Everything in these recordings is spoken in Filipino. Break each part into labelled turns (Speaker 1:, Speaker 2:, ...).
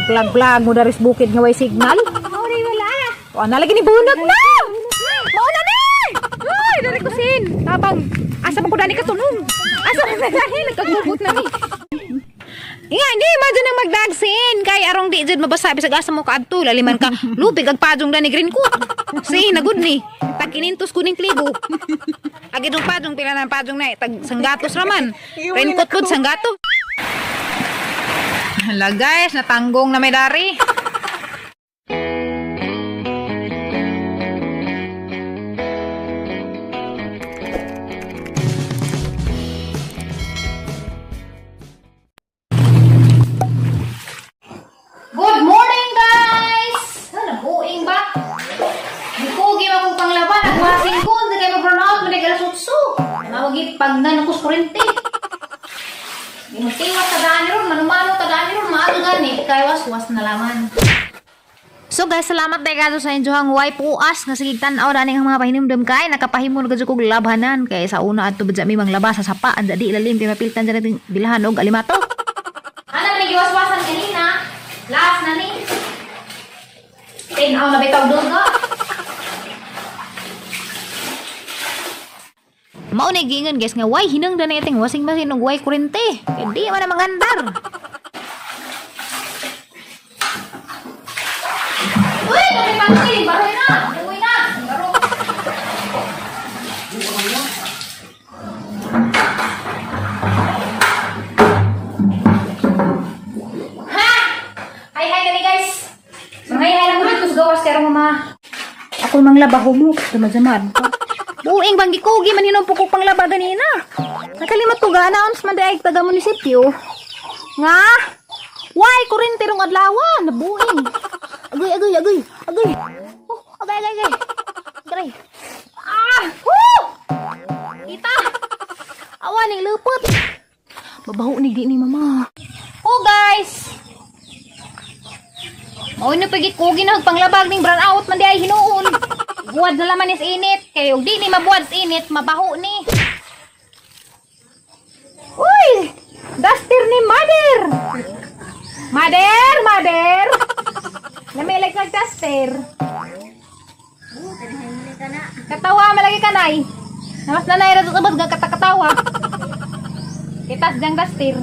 Speaker 1: Plag-plag mo daris bukid nga way signal.
Speaker 2: Mauri wala.
Speaker 1: O, nalagi ni bunot na! Mauna ni! Uy, dari ko sin. Tabang, asa mo ko dani katunong? Asa mo na dahil? Nagkagubot na ni. Nga, hindi, madyo nang magdagsin. Kay arong di dyan mabasabi sa gasa mo kaadto. Laliman ka, lupig agpadong dani green coat. Si, nagod ni. Tag-kinintos kuning klibo. Agidong padong, pila ng padong na. Tag sanggatos raman. Raincoat po, sanggato. Hala guys, natanggong na may dari.
Speaker 2: Good morning guys! Ano, buing ba? Bukugi akong panglaban. Nagwasing ko. Hindi kayo mag-run out. Hindi kayo sutso. Nawagit pag nanukos kurente. Inutiwas sa daan ron. Manumano sa daan ron. Maaga gani. Kaya was na laman.
Speaker 1: So guys, salamat tayo kaso sa inyohang way puas nga sige tan-aw dani ang mga pahinumdum kay nakapahimo na kog labanan kay sa una adto badya mi manglaba sa sapa anda di ilalim kay mapiltan dyan nating bilahan og alimato.
Speaker 2: Ano man giwas-wasan kanina? Last na ni. Tinaw na bitaw doon ka.
Speaker 1: Mao na gingon guys nga way hinungdan na iting washing machine og way kurente. Kay di man na mangandar.
Speaker 2: Uy! Kami pang-kiling! Baroy na! Uwi na! Baro! Ha! Hi-hi kami guys! Hi-hi lang mo dito sa gawas kaya mama.
Speaker 1: Ako manglaba humok dumad-damad. Buing bang gikugi man hinong pukok panglaba ganina. Nakalimot ko ga announce man daig taga munisipyo. Nga way kurente rong adlaw nabuing. Agoy. Oh, agay. Agay. Ah! Woo! Kita! Awan ni lupot. Babaho ni di ni mama.
Speaker 2: Oh guys! Mao na pagi kugi na panglabag ning brown out man di ay hinuon. Buwad na laman is init. Kaya di ni mabuwad sa init, mabaho ni.
Speaker 1: Uy! Duster ni Mother! Mother! Namilig nag-duster. Katawa malagi kanay. Namas nanay ra tubod nga katakatawa. Kitas jang duster.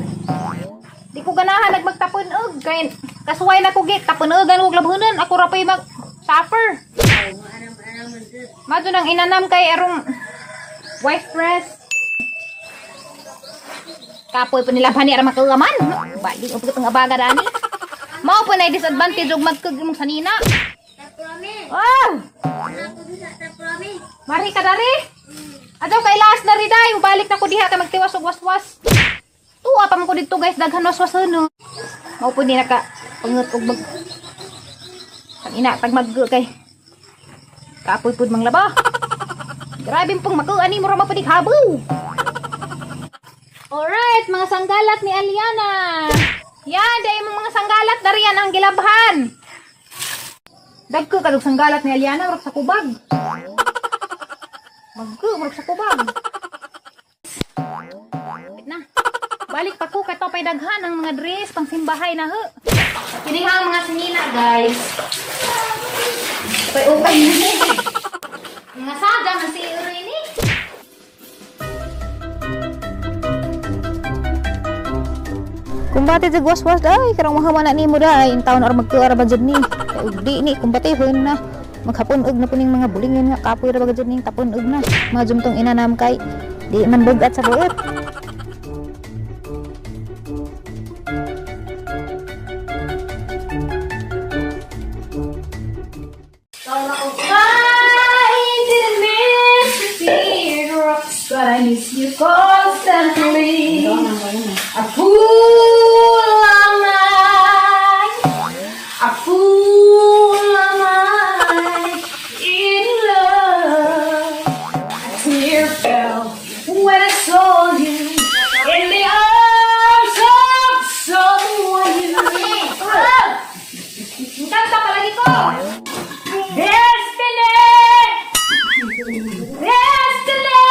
Speaker 1: Di ko ganahan nagmagtapon og kay kasuway na ko git tapon og og labhunan ako ra pay mag suffer. Madto nang inanam kay arong wife press. Kapoy pa nila bani ara makagaman. Bali og pagtong abaga dani. Mao po na disadvantage og magkug imong sanina. Oh! Mari ka dari. Adto kay last na ri day, balik na ko diha kay magtiwas og waswas. Tuwa pa man ko dito guys, daghan waswas no. Mao po ni naka pangut og mag ang ina tag mag kay kapoy pud manglaba. Grabe pong makuani mo ra mapadig habu. Alright, mga sanggalat ni Aliana. Yan, day mga sanggalat dariyan ang gilabhan. Dagko kadug sanggalat ni Aliana murag sa kubag. Magko murag sa kubag. Wait na. Balik pa ko kato pay daghan ang mga dress pang simbahay na he.
Speaker 2: Kini ang mga sinina guys. Pay okay ni. Mga sada man si Uri ni.
Speaker 1: Kumbati sa waswas day, karang mahawa na nimo day, in taon or magkuara ba jud ni. Kay di ni kumbati hon na. Maghapon og na puning mga bulingon nga kapoy ra ba jud ning tapon og na. Majumtong inanam kay di man bugat sa buot.
Speaker 2: But I miss you constantly. A fool am I. A fool am I in love. A tear fell when I saw you in the arms of someone new. Kanta palagi ko. Destiny. Destiny.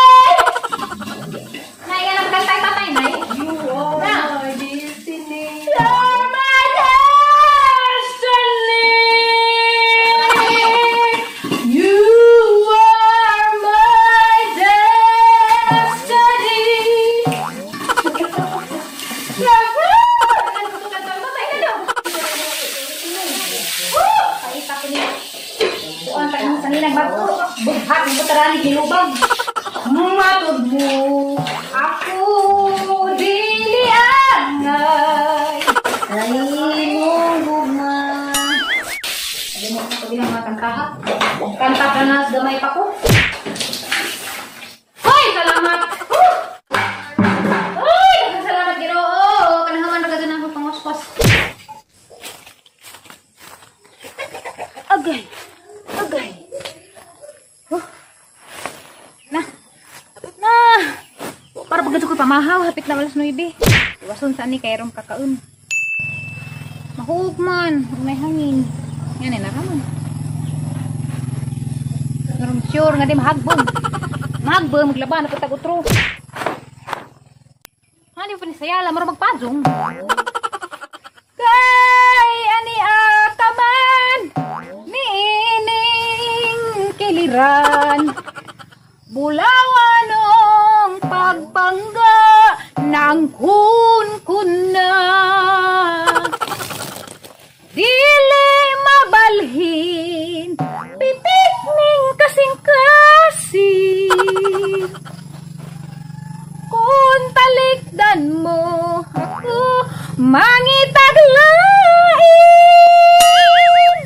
Speaker 2: Nay, alam kantay tatay, Nay.
Speaker 3: You are my destiny.
Speaker 2: gamay pa ko. Hoy, salamat. Hoy, salamat Ginoo. Kanahaman na gagana ko pangwaswas. Agay. Agay. Na. Para pagdato ko pamahaw, hapit na alas 9. Iwason saan ni kayron kakaon. Mahug man, may hangin. Yan na naman. Naram sure nga di mahagbon. Mahagbon, maglaban ako tag-utro. Ano pa ni sayala, mara magpajong. Kay ani akaman niining kiliran. Bulawanong pagpangga ng kun na. Dili mabalhin, pitik ning kasing-kasing. Kung talikdan mo ako, mangitaglain.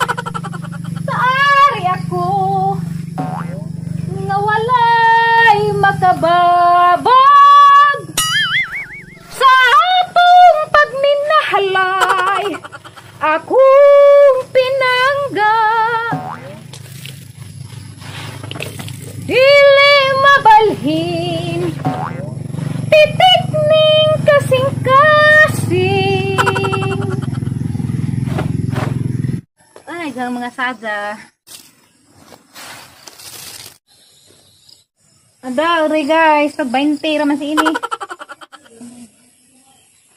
Speaker 2: Sa ari ako, nga walay makababag. Sa atong pagminahalay, akong pinangga. Dili mabalhin, titik ning kasing-kasing. Ay, gang mga sadya. Ada, ori guys, pag 20 raman si ini.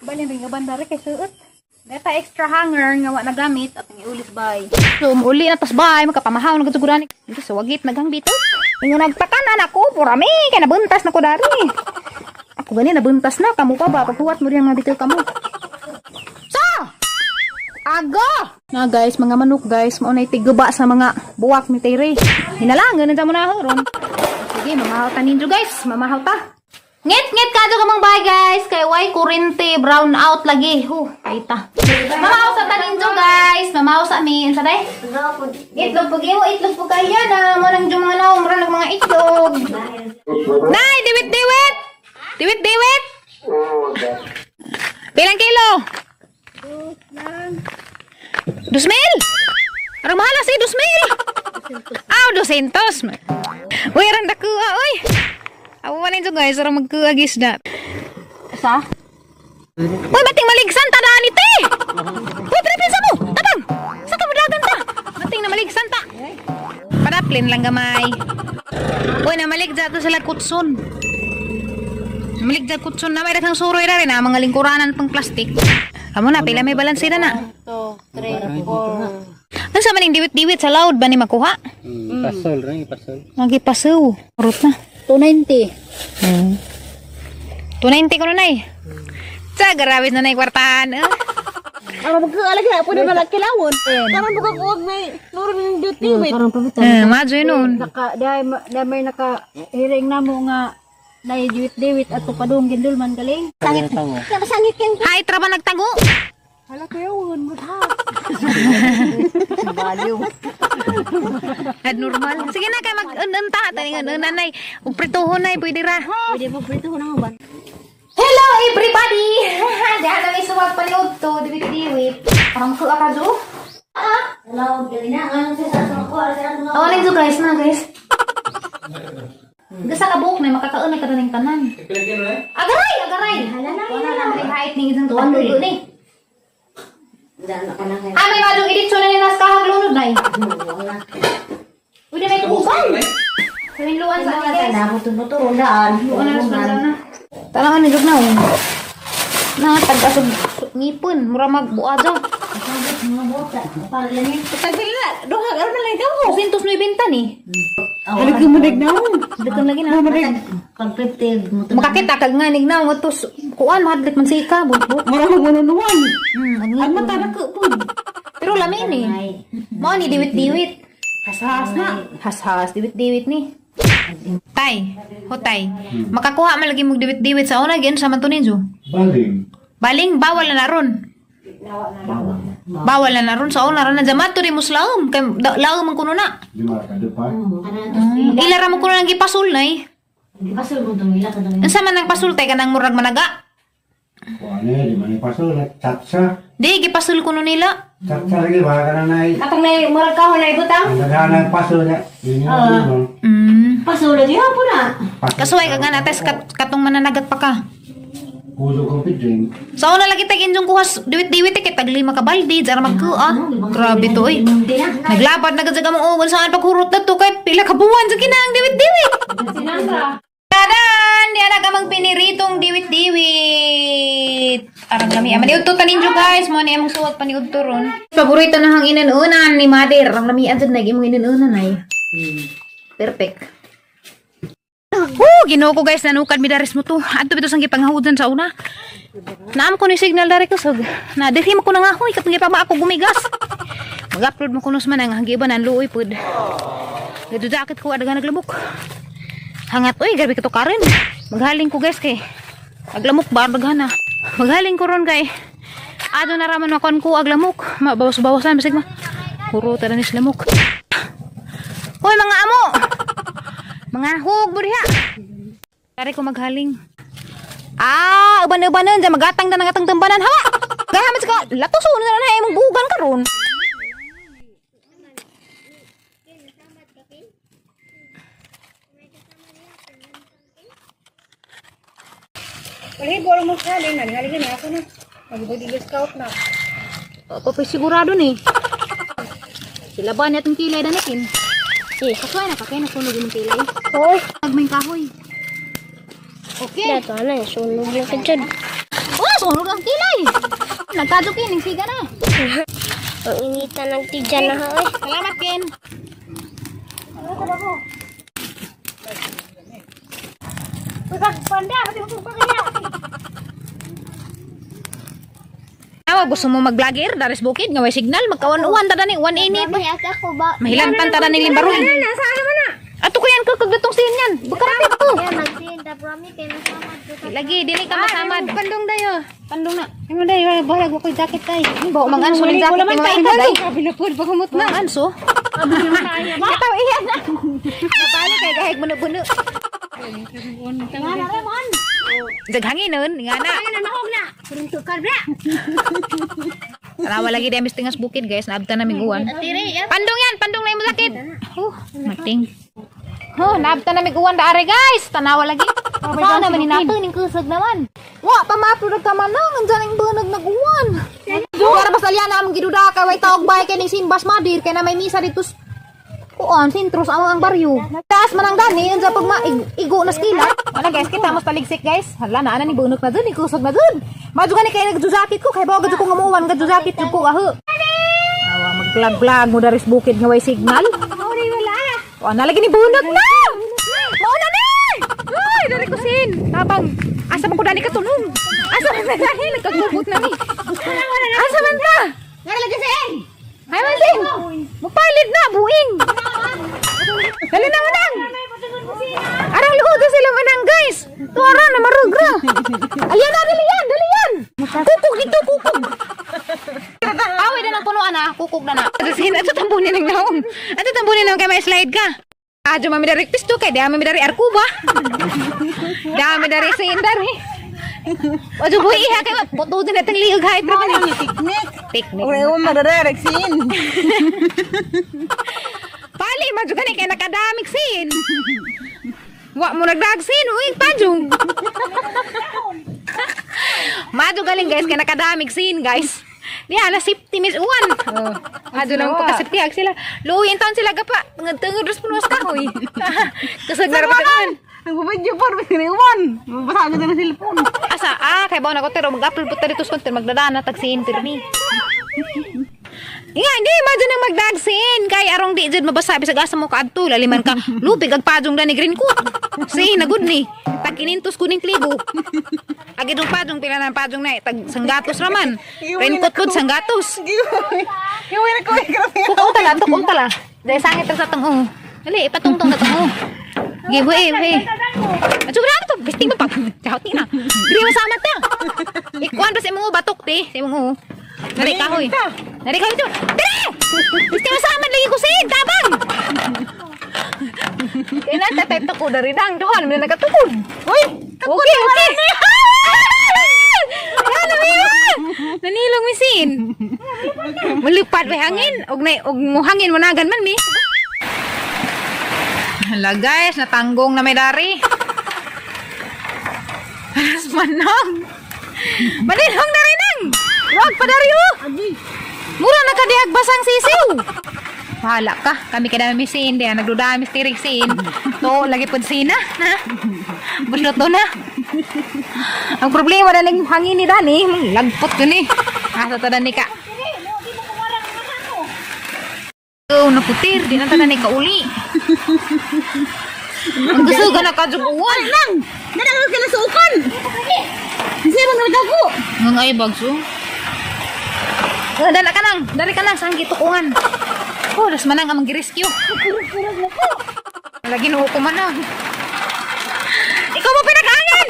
Speaker 2: Balin rin nga bandari kay suot. Data extra hanger nga wa nagamit at iulis bay. So uli na tas bay makapamahaw na gatuguran. Ito sa wagit naghambito. Ingo nagpatanan ako purami kay nabuntas na ko dari. Ako gani nabuntas na kamo pa ba paghuwat mo riyan nga bitaw kamo. So! Aga! Na guys, mga manok guys, mao nay tiguba sa mga buwak ni Tere. Hinalangan na mo na ron. Sige, mamahaw ta ninyo guys, mamahaw ta. Ngit-ngit ka ka mga bay guys. Kay way kurente brown out lagi. Kaita. Mamahaw sa taninjo guys. Mamahaw sa amin. Sa day? Itlog po giho. Itlog po kaya na. Marang yung mga naong. Marang mga itlog. Nay, diwit-diwit. Diwit-diwit. Pilang kilo? 2,000. Arang mahala si 2,000. Aw, 200. Uy, arang dakuha. Uy. Awan ito guys, sarang magkuagis na. Sa? Uy, bating maligsan, tadaan ito eh! Uy, pinapinsa mo! Tabang! Sa kamadagan ta! Bating na maligsan ta! Padaplin lang gamay. Uy, namaligja ito sila kutson. Namaligja kutson na may daghang suroy na rin mga lingkuranan pang plastik. Kamu na, pila may balansira na.
Speaker 3: 2, 3, 4.
Speaker 2: Ano sa maning diwit-diwit sa loud ba ni makuha?
Speaker 3: Pasol, rin, pasol.
Speaker 2: Magipasaw. Urot na.
Speaker 1: 290.
Speaker 2: 290 ko na nay. Sa grabe na nay kwartahan.
Speaker 1: Ang magkaalag na po na malakilawon. Karon buka ko og may nuro ng duty wait.
Speaker 2: Madyo yun.
Speaker 1: May naka-hearing na mo nga na diwit at padung gindulman galing. Sangit. Kaya masangit kang
Speaker 2: Ay, traba nagtago.
Speaker 1: hala ko yun. Baliw.
Speaker 2: At normal. Sige na kay mag-unta. Taningan nanay. Uprituhon na pwede ra.
Speaker 1: Pwede mo prito na ba?
Speaker 2: Hello everybody! Diyan na may suwag panood to. Diwit-diwit. Parang ko akado.
Speaker 1: Hello, dali na nga sa sa ko
Speaker 2: Awaling so guys na guys. Gasa ka buhok na makakaon na kadaling tanan. Agaray! Agaray!
Speaker 1: Hala na.
Speaker 2: Wala na may height ni isang tuwan dulo ni.
Speaker 1: Dala ko na kay.
Speaker 2: Ah, may madong editsyon na ni nas kahaglunod na eh. Pwede may kubang. Kalinluan sa akin guys.
Speaker 1: Na buto-buto rondaan.
Speaker 2: Luan na nas na. Talangan ni Jog na oh. Na tagkasog ngipon. Mura magbuadyo.
Speaker 1: Mga bota. Para lang yun.
Speaker 2: Tagpili na. Doha, gano'n na lang ikaw. 290 ni.
Speaker 1: Halagi mo nagnaon.
Speaker 2: Dagkan lagi na.
Speaker 1: Pag-50 mo to.
Speaker 2: Makakita kag nga nignaw nga tos kuan mahadlit man sika budbud.
Speaker 1: Maraming manunuan.
Speaker 2: Ang mata na ko pud. Pero lamin eh. Mo ni diwit-diwit.
Speaker 1: Hasahas na.
Speaker 2: Has-has diwit-diwit ni. Tay, hotay. Makakuha man lagi mog diwit-diwit sa una gin sa man to ninyo.
Speaker 4: Baling.
Speaker 2: Baling bawal na ron. Bawal na ron sa una ron na jamat to rin mo slaum. Kay laum man kuno na. Ilara mo kuno nang gipasul nay.
Speaker 4: Pasal mo itong ila ka dami.
Speaker 2: Unsa man nang pasultay ka nang murag managa?
Speaker 5: Di mana pasal catsa.
Speaker 2: Di gipasul kuno nila.
Speaker 5: Catsa lagi bahaga na nai.
Speaker 4: Katong na murag kahon na ibutang.
Speaker 5: Nagana pasal na.
Speaker 4: Pasal lagi po na.
Speaker 2: Kasuway ka nga nates katong mananagat pa ka.
Speaker 5: Kulo ko pidring.
Speaker 2: Sa una lagi tag injong kuhas diwit-diwit kay tag 5 ka baldi jara magkuha. Grabe to eh. Naglabad na gud sa gamong ugon saan paghurot na to kay pila ka buwan sa kinang diwit-diwit.
Speaker 4: Sinandra.
Speaker 2: Tadan! Di na kamang piniritong diwit-diwit. Arang lami. Maniud to taninjo guys. Mo ni among suwag paniud to ron. Paborito na hang inanunan ni Mother. Arang lami adjud na imong inanunan ay. Perfect. Ginoo ko guys, nanukad mi daris mo to. Adto bitaw sang gipanghahudan sa una. Naam ko ni signal dari ko sog. Na diri mo ko na nga hoy katong gipama ako gumigas. Mag-upload mo kunos man ang hagiban ang luoy pud. Gadto jacket ko adaga naglamok. Hangat oy, grabe ka to karon. Maghaling ko guys kay aglamok ba daghana. Maghaling ko ron kay ado na raman makon ko aglamok. Mabawas-bawasan bisig ma. Puro ta na ni lamok. Hoy mga amo. Mga hug mo diha. Kare ko maghaling. Uban-ubanan dyan magatang na nangatang tambanan. Hawa! Gahamat ka. Latuso na na imong bugan karon.
Speaker 1: Palibol mo sa halin. Halin na ako na. Mag-body scout na.
Speaker 2: Papi sigurado ni. Sila ba natong kilay na natin? Kasway na kakay nasunog yung kilay.
Speaker 1: Hoy.
Speaker 2: Pagmay kahoy. Okay.
Speaker 4: Dato na, sunog lang ka dyan.
Speaker 2: Sunog ang kilay. Nagkadukin, yung siga na.
Speaker 4: Ang initan ng tidyan na ha.
Speaker 2: Salamat, Ken. Gusto mo mag-vlogger? Daris bukid, nga may signal. Magkawan-uwan, tada ni, 180 pa.
Speaker 4: Ako ba?
Speaker 2: Mahilantan tada ni Limbaroy. Ato ko yan, kagdatong sin yan. Bukarapit ko.
Speaker 4: Kaya magsinda, promise kayo nasamad ko.
Speaker 2: Lagi, dili ka masamad.
Speaker 1: Pandong dayo.
Speaker 2: Pandong na.
Speaker 1: Ano dayo? Balag ko jacket tay.
Speaker 2: Ba, manganso ng jacket ni mga ikaday.
Speaker 1: Kabilapod pagumot na.
Speaker 2: Manganso? Itaw, iyan na. Napali kay kahig buno-buno. Daghangin nun, nga na. Alawa lagi di amis tingas bukid guys, naabta na miguan. Pandong yan, pandong na yung sakit. Mating. Naabta na miguan da are guys. Tanawa lagi. Paano naman inato ning kusag naman. Wa pa mapulog ka man nang andyan ang bunag naguwan. Para basalya na among giduda kay way taog bahay kay ning simbas madir kay na may misa dito. Kuan sintros ang baryo. Taas man ang dani unsa pag maigo na skila. Ano guys, kita mas taligsik guys. Hala na ni bunok na dun, ikusog na dun. Madu gani kay nagjujakit ko kay bawa gadto ko ngamuwan gadjujakit ko aho. Awa mag-vlog mo daris bukid nga way signal. Wala nalagi ni bunot na! Mauna ni! Ay, dari ko sin! Tabang, asa man ko dani katulong? Asa man na dani? Nagkagubot na ni! Asa man ta?
Speaker 4: Nalagi sin!
Speaker 2: Ay, man sin! Mupalit na, buing! Dali na manang! Arang luto sila manang guys! Tuara na marugra! Ayan na, dali yan! Dali yan! Kukog dito, kukog! Away na ng punuan ha, kukog na na. Ito tambunin ng naong. Ito tambunin ng kay may slide ka. Adyo mami dari pisto kay di mami dari arkuba. Dami dari sindari. Adyo boy iha kay puto din natin liog ha. Teknik.
Speaker 1: Ore madadarek sin.
Speaker 2: Pali madyo gani kay nakadamik sin. Wa mo nagdag sin uy pajong. Madyo galing guys kay nakadamik sin guys. Diya na safety miss uwan. Ado lang ko kasi tiyag sila. Luuyin taon sila gapa. Tungod ros punos kahoy. Kasag na rapat.
Speaker 1: Ang bubadyo por biniwan. Mabasa na cellphone.
Speaker 2: Asa kay bawo na ko pero mag-upload pud dito sa content magdadana tag si interni. Nga, hindi, madyo nang magdagsin. Kay arong di dyan mabasabi sa gasa mo kaadto. Laliman ka, lupig agpajong na ni green coat. Say, nagod ni. Tag inintos kuning klibo. Agidong pajong, pila ng pajong na tag sanggatos raman. Raincoat pod sanggatos.
Speaker 1: Gawin ko grabe.
Speaker 2: Tukong tala. Dahil sangit sa tong Dali, ipatungtong na tong Give way. At sobra to, bisting mo pa. Chahot ni na. Dili mo sama ta. Ikuan pa sa imong batok ti, sa imong Dari kahoy. Dari kahoy itu. Dari! Gusto masama lagi ko sin, tabang! Kaya tatay ko dari dang doon, may nakatukod. Uy! Okay, okay. Ano yun? Nanilong misin. Malipad may hangin. Og mo hangin managan man mi. Hala guys, natanggong na may dari. Alas manang. Manilong dari nang. Wag pa dari oh. Mura na kadiyag basang sisiw. Bahala ka. Kami kada misin. Diyan nagdudami stirik sin. To, lagi po sina. Busot to na. Ang problema na ng hangin ni Dani. Lagpot yun eh. Asa ta Dani ka. Oh, naputir. Di na ta Dani ka uli. Ang gusto ka na kajubuan. Lang!
Speaker 1: Nadang ka na sa ukon. Kasi mo nagdago.
Speaker 2: Ngang ay bagso. Dala ka nang. Dari ka nang. Saan gitukungan. Oh, das manang amang gi-rescue. Lagi nuho ko manang. Ikaw mo pinag-angin!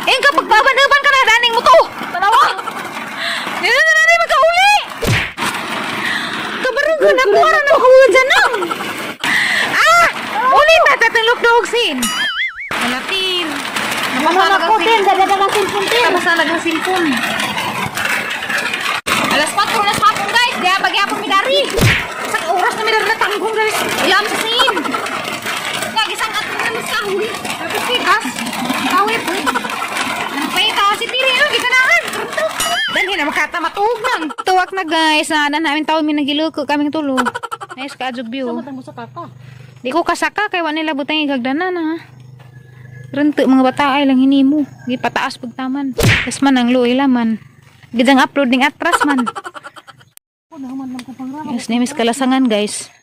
Speaker 2: Eh, kapag babanaban ka na, daning mo to! Tanawa! Hindi na rin magkauli! Kabarong ko na po, ano na ako dyan nang! Ah! Ulit na, tatulog na hugsin! Malatin! Namasalag ang silpon! Namasalag ang silpon! Alas 4 guys! Diya, bagyapon mi dari! Sa oras na mi dari natanggong dari! Alam sa sin! Isang at namis kahoy. Tapos kikas. Kahoy po. Ano pa yung si Tiri? Ano? Gitanahan. Dali na makatamatug lang. Tuwak na guys. Na namin tawag mi nagiluko kaming tulo. Nice ka-adjog view. Di ko kasaka kay wala nila butang igagdanan ha. Rente mga bata ay lang hinimo. Di pataas pagtaman. Yes man ang luoy laman. Gidang upload ning atras man. Yes, namis kalasangan guys.